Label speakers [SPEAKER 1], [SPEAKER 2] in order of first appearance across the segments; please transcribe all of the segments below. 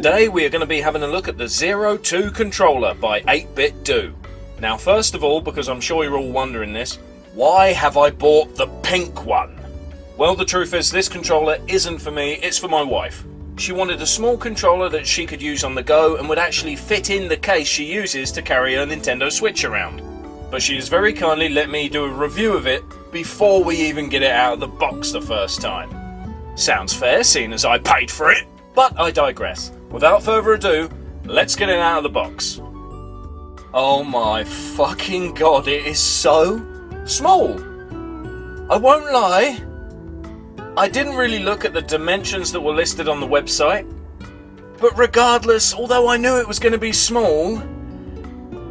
[SPEAKER 1] Today we are going to be having a look at the 02 controller by 8BitDo. Now first of all, because I'm sure you're all wondering this, why have I bought the pink one? Well, the truth is this controller isn't for me, it's for my wife. She wanted a small controller that she could use on the go and would actually fit in the case she uses to carry her Nintendo Switch around. But she has very kindly let me do a review of it before we even get it out of the box the first time. Sounds fair, seeing as I paid for it, but I digress. Without further ado, let's get it out of the box. Oh my fucking god, it is so small. I won't lie, I didn't really look at the dimensions that were listed on the website, but regardless, although I knew it was going to be small,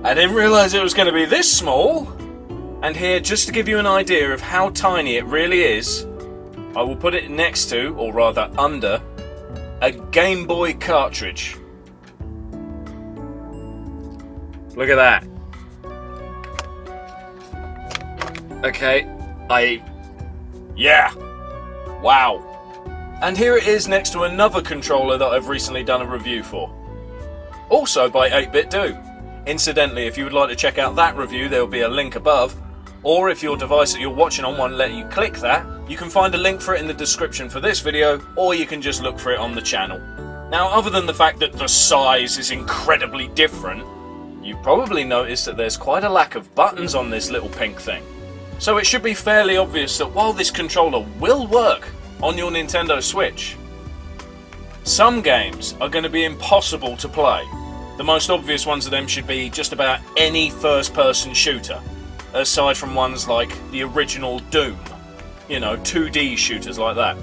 [SPEAKER 1] I didn't realise it was going to be this small. And here, just to give you an idea of how tiny it really is, I will put it next to, or rather under, a Game Boy cartridge. Look at that. Okay, yeah. Wow. And here it is next to another controller that I've recently done a review for. Also by 8BitDo. Incidentally, if you would like to check out that review, there will be a link above. Or if your device that you're watching on won't let you click that, you can find a link for it in the description for this video, or you can just look for it on the channel. Now, other than the fact that the size is incredibly different, you've probably noticed that there's quite a lack of buttons on this little pink thing. So it should be fairly obvious that while this controller will work on your Nintendo Switch, some games are going to be impossible to play. The most obvious ones of them should be just about any first-person shooter, aside from ones like the original Doom, you know, 2D shooters like that.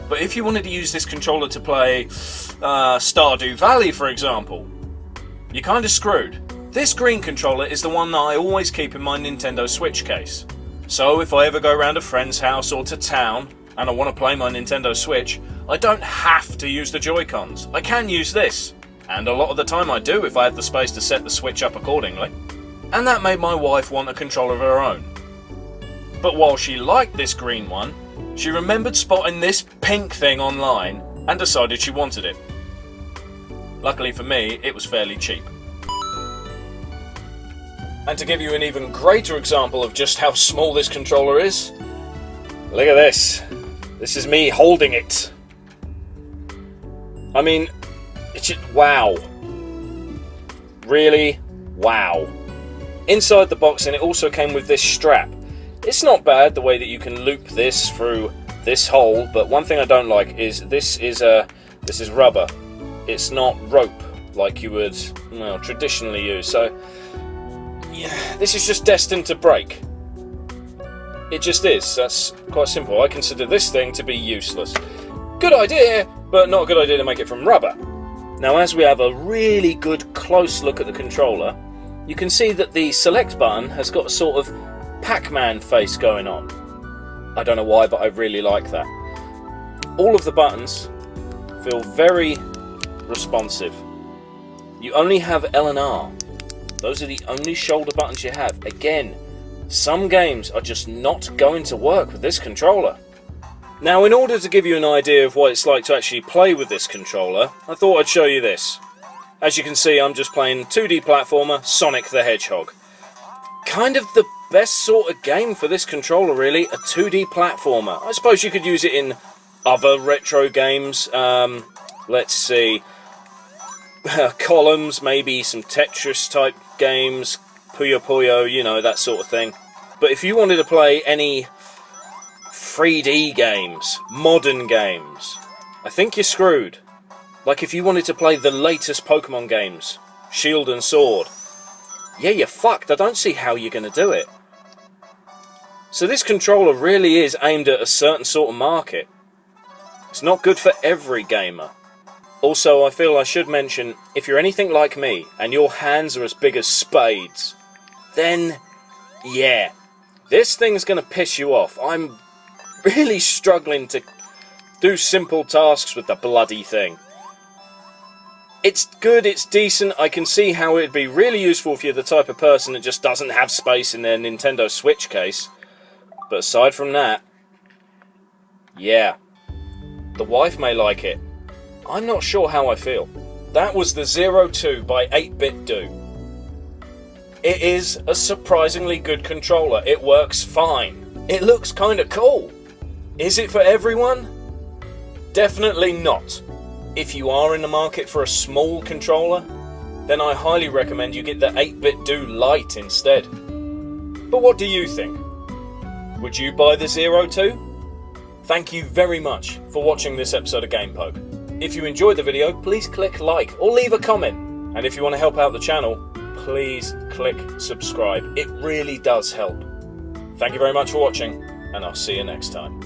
[SPEAKER 1] But if you wanted to use this controller to play Stardew Valley, for example, you're kind of screwed. This green controller is the one that I always keep in my Nintendo Switch case. So if I ever go around a friend's house or to town and I want to play my Nintendo Switch, I don't have to use the Joy-Cons. I can use this. And a lot of the time I do if I have the space to set the Switch up accordingly. And that made my wife want a controller of her own. But while she liked this green one, she remembered spotting this pink thing online and decided she wanted it. Luckily for me, it was fairly cheap. And to give you an even greater example of just how small this controller is, look at this. This is me holding it. I mean, it's just, wow. Really? Wow. Inside the box, and it also came with this strap. It's not bad the way that you can loop this through this hole, but one thing I don't like is this is rubber. It's not rope like you would, well, traditionally use. So yeah, this is just destined to break. It just is. That's quite simple. I consider this thing to be useless. Good idea, but not a good idea to make it from rubber. Now, as we have a really good close look at the controller, you can see that the select button has got a sort of Pac-Man face going on. I don't know why, but I really like that. All of the buttons feel very responsive. You only have L and R. Those are the only shoulder buttons you have. Again, some games are just not going to work with this controller. Now, in order to give you an idea of what it's like to actually play with this controller, I thought I'd show you this. As you can see, I'm just playing 2D platformer Sonic the Hedgehog. Kind of the best sort of game for this controller, really, a 2D platformer. I suppose you could use it in other retro games. Let's see. Columns, maybe some Tetris type games, Puyo Puyo, you know, that sort of thing. But if you wanted to play any 3D games, modern games, I think you're screwed. Like if you wanted to play the latest Pokemon games, Shield and Sword, yeah, you're fucked. I don't see how you're going to do it. So this controller really is aimed at a certain sort of market. It's not good for every gamer. Also, I feel I should mention, if you're anything like me, and your hands are as big as spades, then, yeah, this thing's going to piss you off. I'm really struggling to do simple tasks with the bloody thing. It's good, it's decent, I can see how it'd be really useful if you're the type of person that just doesn't have space in their Nintendo Switch case. But aside from that, yeah, the wife may like it. I'm not sure how I feel. That was the 02 by 8BitDo. It is a surprisingly good controller. It works fine. It looks kinda cool. Is it for everyone? Definitely not. If you are in the market for a small controller, then I highly recommend you get the 8BitDo Lite instead. But what do you think? Would you buy the 02? Thank you very much for watching this episode of GamePoke. If you enjoyed the video, please click like or leave a comment. And if you want to help out the channel, please click subscribe. It really does help. Thank you very much for watching, and I'll see you next time.